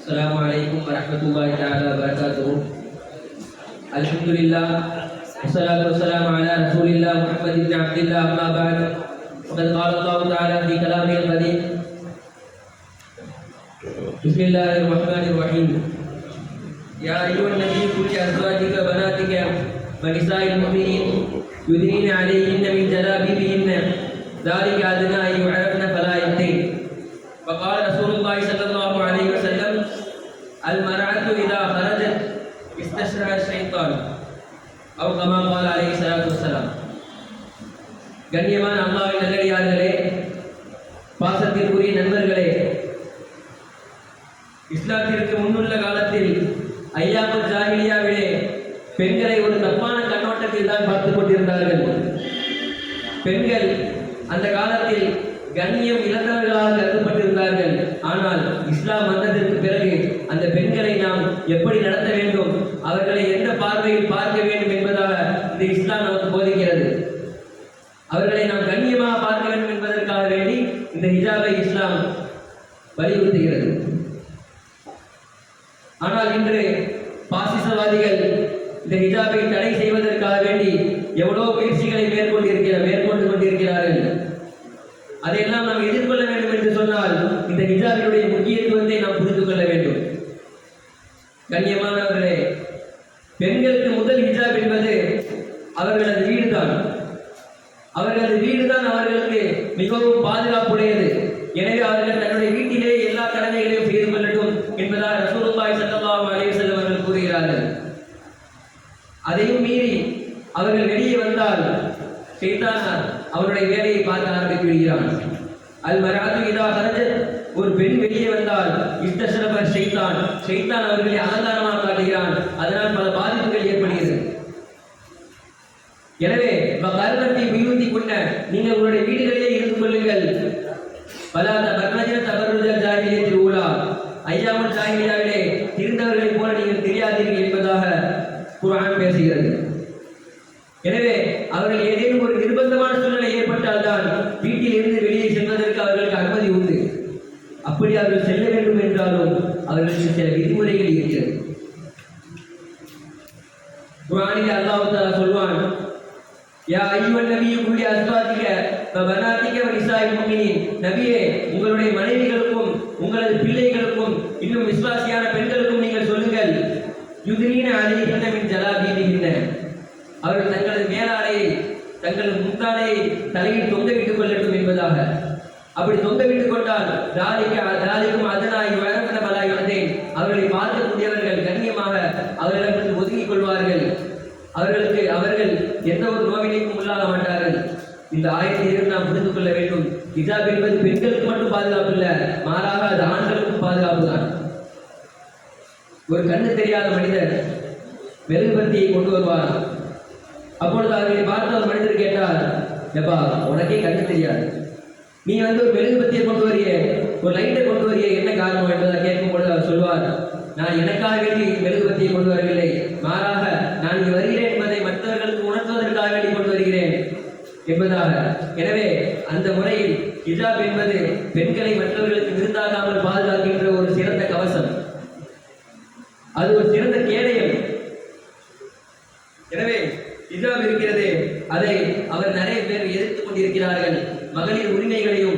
Assalamualaikum warahmatullahi taala wabarakatuh. Alhamdulillah wassalatu wassalamu ala Rasulillah Muhammad ibn Abdillah amma ba'd. Faqad qala Allah ta'ala fi kalamihil qadim. Bismillahirrahmanirrahim. Ya ayyuhan nabiy qul li azwajika banatika wa nisa'il mu'minin yudnina 'alayhinna min jalabibihinna dhalika adna an yu'rafna fala yu'tin. Wa qala Rasulullah sallallahu alaihi wasallam al-mar'atu idha kharajat istashraha syaitan atau kama qala alaihi salatu wassalam. கண்ணியமான அல்லாஹ்வின் நல்லடியார்களே, பாசத்திற்குரிய நண்பர்களே, இஸ்லாத்திற்கு முன்னுள்ள காலத்தில் ஐயாமுல் ஜாஹிலியாவிலே பெண்களை ஒரு தப்பான கண்ணோட்டத்தில் தான் பார்த்துக் கொண்டிருந்தார்கள். பெண்கள் அந்த காலத்தில் கண்ணியம் இழந்தவர்களாக கருதப்பட்டிருந்தார்கள். ஆனால் இஸ்லாம் வந்ததற்கு பிறகு அந்த பெண்களை நாம் எப்படி நடத்த வேண்டும், அவர்களை எந்த பார்வையில் பார்க்க வேண்டும் என்பதாக இந்த இஸ்லாம் நமக்கு போதிக்கிறது. அவர்களை நாம் கண்ணியமாக பார்க்க வேண்டும் என்பதற்காக வேண்டி இந்த ஹிஜாபை இஸ்லாம் வலியுறுத்துகிறது. ஆனால் இன்று பாசிசவாதிகள் இந்த ஹிஜாபை தடை செய்வதற்காக வேண்டி எவ்வளவு முயற்சிகளை மேற்கொண்டு கொண்டிருக்கிறார்கள். அதையெல்லாம் நாம் எதிர்கொள்ள வேண்டும் என்று சொன்னால் இந்த ஹிஜாபினுடைய முக்கியத்துவத்தை நாம் புரிந்து கொள்ள வேண்டும். கண்ணியமானவர்களே, பெண்களுக்கு முதல் ஹிஜாப் என்பது அவர்களது வீடுதான். அவர்களது வீடுதான் அவர்களுக்கு மிகவும் பாதுகாப்புடையது. எனவே அவர்கள் தன்னுடைய வீட்டிலே எல்லா கடமைகளையும் செய்து கொள்ளட்டும் என்பதாக ரசூலுல்லாஹி ஸல்லல்லாஹு அலைஹி வஸல்லம் அவர்கள் கூறுகிறார்கள். அதையும் மீறி அவர்கள் வெளியே வந்தால் ஷைத்தான் அவருடைய வேலையை பார்க்க ஆரம்பித்து விடுகிறான். அல்-மர்அத்து இதா கரஜத், ஒரு பெண் வெளியே வந்தால் இஸ்தஷ்ரப ஷைத்தான், ஷைத்தான் அவர்களை அலங்காரமாக காட்டுகிறான். அதனால் பல பாதிப்புகள் ஏற்படுகிறது. எனவே கர்வத்தை வியூத்தி கொண்ட நீங்கள் உங்களுடைய வீடுகளிலே இருந்து கொள்ளுங்கள். பல தபர்ருஜல் ஜாஹிலியத்தில் ஊலா, ஐயாமுல் ஜாஹிலியாவிலே இருந்தவர்களைப் போல நீங்கள் தெரியாதீர்கள் என்பதாக குர்ஆன் பேசுகிறது. எனவே அவர்கள் ஏதேனும் ஒரு நிர்பந்தமான சூழ்நிலை ஏற்பட்டால் தான் வீட்டில் இருந்து வெளியே செல்வதற்கு அவர்களுக்கு அனுமதி உண்டு. அப்படி அவர்கள் செல்ல வேண்டும் என்றாலும் அவர்களுக்கு சில விதிமுறைகள் இருக்கிறது. குர்ஆனில் அல்லாஹ் தஆலா சொல்வான், யா அய்யுஹன் நபிய்யு குல் லி அஸ்வாஜிக வ பனாதிக வ நிசாஇல் முஃமினீன், நபியே உங்களுடைய மனைவிகளுக்கும் உங்களது பிள்ளைகளுக்கும் இன்னும் விசுவாசியான பெண்களுக்கும் நீங்கள் சொல்லுங்கள், யுத்னீன அலைஹின்ன மின் ஜலாபீபிஹின்ன, அவர்கள் தங்களது மேலாடையை தங்களது முந்தானையை தலையில் தொங்க விட்டுக் கொள்ளட்டும் என்பதாக. அப்படி தொங்க விட்டுக் கொண்டால் தாலிக்கும் அதனாய் வழங்கின பலாய் வந்தேன், அவர்களை பார்க்கக்கூடியவர்கள் கண்ணியமாக அவர்களிடத்தில் ஒதுங்கிக் கொள்வார்கள். அவர்கள் எந்த ஒரு நோவினைக்கும் உள்ளாக மாட்டார்கள். இந்த ஆயத்திலிருந்து நாம் புரிந்து கொள்ள வேண்டும், ஹிஜாப் என்பது பெண்களுக்கு மட்டும் பாதுகாப்பு இல்லை, மாறாக அது ஆண்களுக்கும் பாதுகாப்பு தான். ஒரு கண்ணு தெரியாத மனிதர் மெழுகுபத்தியை கொண்டு வருவார். அப்பொழுது அவர்களை பார்த்த ஒரு மனிதர் கேட்டார், எப்பா உனக்கே கண்ணு தெரியாது, நீ ஒரு மெழுகுபத்தியை கொண்டு வரிய, ஒரு லைட்டை கொண்டு வரிய, என்ன காரணம் என்பதை கேட்கும் பொழுது அவர் சொல்வார், நான் எனக்காக வேண்டி மெழுகுபத்தியை கொண்டு வரவில்லை, மாறாக நான் இங்கு வருகிறேன் என்பதை மற்றவர்களுக்கு உணர்த்துவதற்காக வேண்டி கொண்டு வருகிறேன் என்பதாக. எனவே அந்த முறையில் ஹிஜாப் என்பது பெண்களை மற்றவர்களுக்கு விருந்தாகாமல் பாதுகாக்கின்ற ஒரு சிறந்த கவசம், அது ஒரு சிறந்த கேடயம். எனவே ஹிஜாப் இருக்கிறது, அதை அவர் நிறைய பேர் எதிர்த்துக் கொண்டிருக்கிறார்கள். மகளிர் உரிமைகளையும்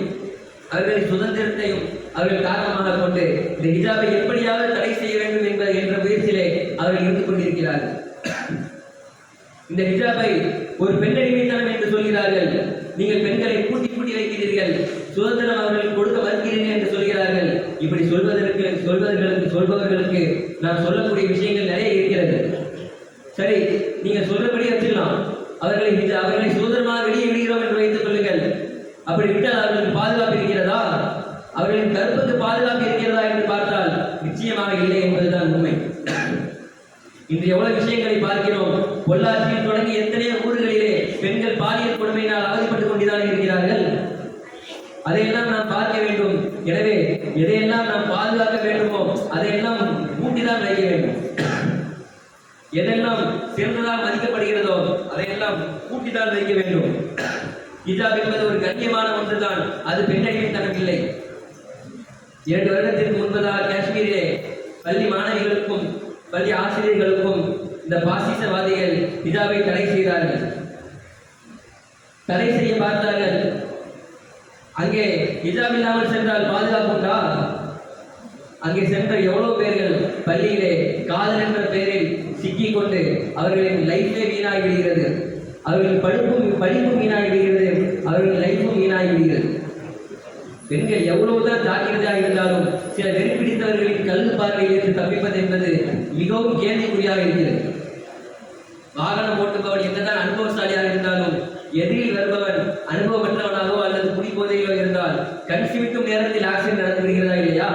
அவர்களின் சுதந்திரத்தையும் அவர்கள் காரணமாக கொண்டு இந்த ஹிஜாபை எப்படியாவது தடை செய்ய வேண்டும் என்ற முயற்சியிலே அவர்கள் இருந்து கொண்டிருக்கிறார்கள். இந்த ஹிஜாபை ஒரு பெண்ணடிமைத்தனம் என்று சொல்கிறார்கள். நீங்கள் பெண்களை பூட்டி வைக்கிறீர்கள், சுதந்திரம் அவர்களுக்கு கொடுக்க மறுக்கிறீர்கள் என்று சொல்கிறார்கள். இப்படி சொல்பவர்களுக்கு நான் சொல்லக்கூடிய விஷயங்கள் நிறைய இருக்கிறது. சரி, நீங்கள் சொல்றபடி வச்சிடலாம், அவர்களை சுதந்திரமாக வெளியே விடுகிறோம் என்று வைத்துக் கொள்ளுங்கள். அப்படி விட்டால் அவர்களுக்கு பாதுகாப்பு இருக்கிறதா, அவர்களின் கற்புக்கு பாதுகாப்பு இருக்கிறதா என்று பார்த்தால் நிச்சயமாக இல்லை என்பதுதான் உண்மை. இன்று எவ்வளவு விஷயங்களை பார்க்கிறோம். பொள்ளாச்சியில் தொடங்கி எத்தனையோ ஊர்களிலே பெண்கள் பாலியல் கொடுமையினால் அவதிப்பட்டுக் கொண்டுதான் இருக்கிறார்கள். அதையெல்லாம் நாம் பார்க்க வேண்டும். எனவே எதையெல்லாம் நாம் பாதுகாக்க வேண்டுமோ அதையெல்லாம் கூட்டிதான் வைக்க வேண்டும். எதெல்லாம் சிறந்ததாக மதிக்கப்படுகிறதோ அதையெல்லாம் கூட்டிதான் வைக்க வேண்டும். ஹிஜாப் என்பது ஒரு கண்ணியமான ஒன்றுதான், அது பெண்ணடிமைத்தனம் இல்லை. 2 வருடத்திற்கு முன்பதாக காஷ்மீரிலே பள்ளி மாணவிகளுக்கும் பள்ளி ஆசிரியர்களுக்கும் இந்த பாசிசவாதிகள் ஹிஜாபை தடை செய்தார்கள். தடை செய்ய பார்த்தார்கள். அங்கே ஹிஜாப் இல்லாமல் சென்றால் பாதுகாப்புண்டா? அங்கே சென்ற எவ்வளவு பேர்கள் பள்ளியிலே காதல் என்ற பெயரில் சிக்கிக்கொண்டு அவர்களின் லைஃபே வீணாகி விடுகிறது, அவர்களின் படிப்பும் வீணாகி விடுகிறது, அவர்களின் லைஃபும் வீணாகி விடுகிறது. பெண்கள் எவ்வளவுதான் ஜாக்கிரதையாக இருந்தாலும் சில வெறிப்பிடித்தவர்களின் கல் பார்வையிலிருந்து தப்பிப்பது என்பது மிகவும் கேள்விக்குறியாக இருக்கிறது. வாகனம் ஓட்டுபவன் என்னதான் அனுபவசாலியாக இருந்தாலும் எதிரில் வருபவன் அனுபவமற்றவனாகவோ அல்லது குடிபோதையிலோ இருந்தால் கண் சிமிட்டும் நேரத்தில் ஆக்சிடென்ட் நடந்து விடுகிறதா இல்லையா?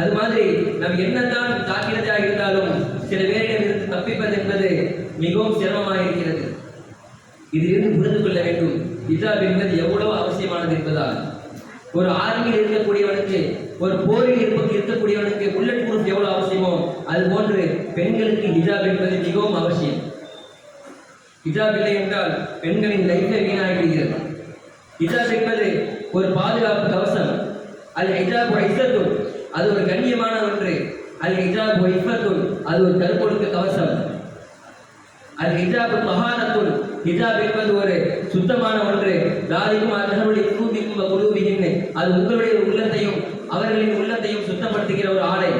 அது மாதிரி நாம் என்னதான் ஜாக்கிரதையாக இருந்தாலும் சில பேரிடமிருந்து தப்பிப்பது என்பது மிகவும் சிரமமாக இருக்கிறது. இதிலிருந்து புரிந்து கொள்ள வேண்டும் ஹிஜாப் என்பது எவ்வளவு அவசியமானது என்பதால். ஒரு ஆர்மியில் இருக்கக்கூடியவனுக்கு, ஒரு போரில் இருக்கக்கூடியவனுக்கு புல்லட் ப்ரூஃப் எவ்வளவு அவசியமோ அது போன்று பெண்களுக்கு ஹிஜாப் என்பது மிகவும் அவசியம். ஹிஜாப் இல்லை என்றால் பெண்களின் லைஃபை வீணாகிவிடுகிறது. ஹிஜாப் என்பது ஒரு பாதுகாப்பு கவசம். அல் ஹிஜாப் இஸ்ஸத்துன், அது ஒரு கண்ணியமான ஒன்று. அல் ஹிஜாப் இஃபத்துன், அது ஒரு கருப்பொழுக்க கவசம். அல் ஹிஜாப் தஹாரத்துன், ஹிஜாப் என்பது ஒரு சுத்தமான ஒன்று. தாலிக்கும் அத்ஹருல் லிகுலூபிக்கும் வ குலூபிஹின், அது உங்களுடைய உள்ளத்தையும் அவர்களின் உள்ளத்தையும் சுத்தப்படுத்துகிற ஒரு ஆடை.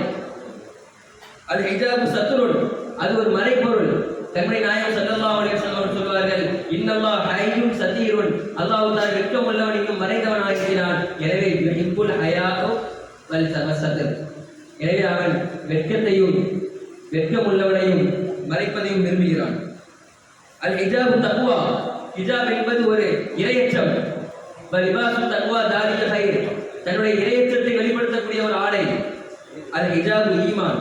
அல் ஹிஜாப் சத்ருன், அது ஒரு மறைபொருள். கண்மணி நாயகம் ஸல்லல்லாஹு அலைஹி வஸல்லம் சொல்வார்கள், இன்னல்லாஹ் ஹய்யுன் சதீருன், அல்லாஹ் தஆலா வெட்கம் உள்ளவன் இன்னும் மறைந்தவனாக இருக்கிறான். எனவே யுஹிப்புல் ஹயாஉ வல் தவசதுர், எனவே அவன் வெட்கம் உள்ளவனையும் மறைப்பதையும் விரும்புகிறான். அல் ஹிஜாபு தக்வா, ஹிஜாப் என்பது ஒரு இரையச்சம். வலிபாசு தக்வா தாலிக ஹைர், தன்னுடைய இரையச்சத்தை வெளிப்படுத்தக்கூடிய ஒரு ஆடை. அல் ஹிஜாபு ஈமான்.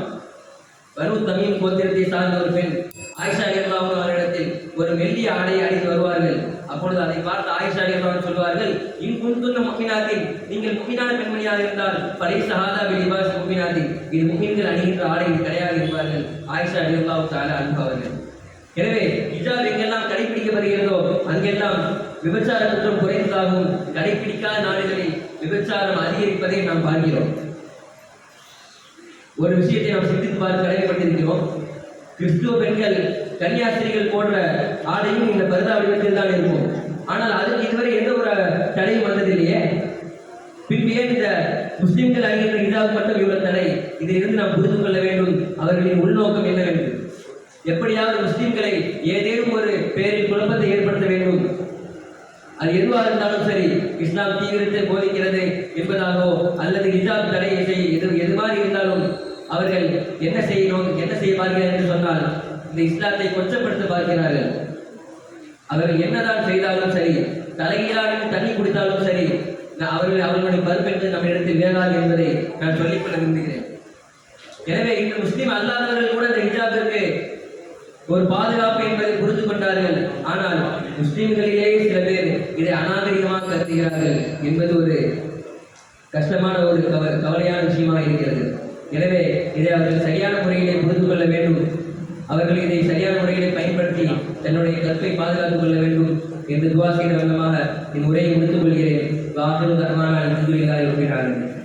பனு தமீம் கோத்திரத்தை சார்ந்த ஒரு பெண் ஆயிஷா ரலியல்லாஹு அன்ஹா அவரிடத்தில் ஒரு மெல்லிய ஆடையை அணிந்து வருவார்கள். அப்பொழுது அதை பார்த்து ஆயிஷா ரலியல்லாஹு அன்ஹா சொல்வார்கள், இன் குன்துன்ன முஃமினாத்தின், நீங்கள் முஃமினான பெண்மணியாக இருந்தால் பலைஸ ஹாதா பிலிபாஸ் முஃமினாத்தின், இது முஃமின்கள் அணிகின்ற ஆடை கிடையாது என்பார்கள் ஆயிஷா ரலியல்லாஹு தஆலா அன்ஹா அவர்கள். எனவே ஹிஜாப் எங்கெல்லாம் கடைபிடிக்கப்படுகிறதோ அங்கெல்லாம் விபச்சார குற்றம் குறைந்ததாகவும், கடைபிடிக்காத நாடுகளில் விபச்சாரம் அதிகரிப்பதை நாம் பார்க்கிறோம். ஒரு விஷயத்தை நாம் சிந்தித்து பார்த்து கடமைப்பட்டிருக்கிறோம். கிறிஸ்துவ பெண்கள் கன்னியாஸ்திரிகள் போன்ற ஆடையும் இந்த பர்தா வடிவத்தில் தான் இருக்கும். ஆனால் அதுக்கு இதுவரை எந்த ஒரு தடையும் வந்ததில்லையே. பின்பு ஏன் இந்த முஸ்லிம்கள் அணிகின்ற ஹிஜாப் மட்டும் இவ்வளவு தடை? இதிலிருந்து நாம் புரிந்து கொள்ள வேண்டும் அவர்களின் உள்நோக்கம் என்னவென்று. எப்படியாவது முஸ்லிம்களை ஏதேனும் ஒரு பேரில் குழப்பத்தை ஏற்படுத்த வேண்டும். அது எதுவாக இருந்தாலும் சரி, இஸ்லாம் தீவிரத்தை போதிக்கிறது என்பதாகவோ அல்லது ஹிஜாப் தடையை எது மாதிரி இருந்தாலும் அவர்கள் என்ன செய்ய பார்க்கிறார்கள் என்று சொன்னால் இந்த இஸ்லாத்தை கொச்சப்படுத்த பார்க்கிறார்கள். அவர்கள் என்னதான் செய்தாலும் சரி, தலைகீழாக தண்ணி குடித்தாலும் சரி, அவர்களுடைய பருப்பென்று நம்மிடத்தில் வேகாது என்பதை நான் சொல்லிக்கொள்ள விரும்புகிறேன். எனவே இன்று முஸ்லீம் அல்லாதவர்கள் கூட இந்த ஹிஜாபிற்கு ஒரு பாதுகாப்பு என்பதை புரிந்து கொண்டார்கள். ஆனால் முஸ்லிம்களிலேயே சில பேர் இதை அநாகரிகமாக கருதுகிறார்கள் என்பது ஒரு கஷ்டமான ஒரு கவலையான விஷயமாக இருக்கிறது. எனவே இதை அவர்கள் சரியான முறையிலே புரிந்து கொள்ள வேண்டும். அவர்கள் இதை சரியான முறையிலே பயன்படுத்தி தன்னுடைய கற்பை பாதுகாத்துக் கொள்ள வேண்டும் என்று துவா செய்த வண்ணமாக என் உரையை முடித்துக் கொள்கிறேன். வாஹிரு தஅவானா அல்ஹம்துலில்லாஹி ரப்பில் ஆலமீன்.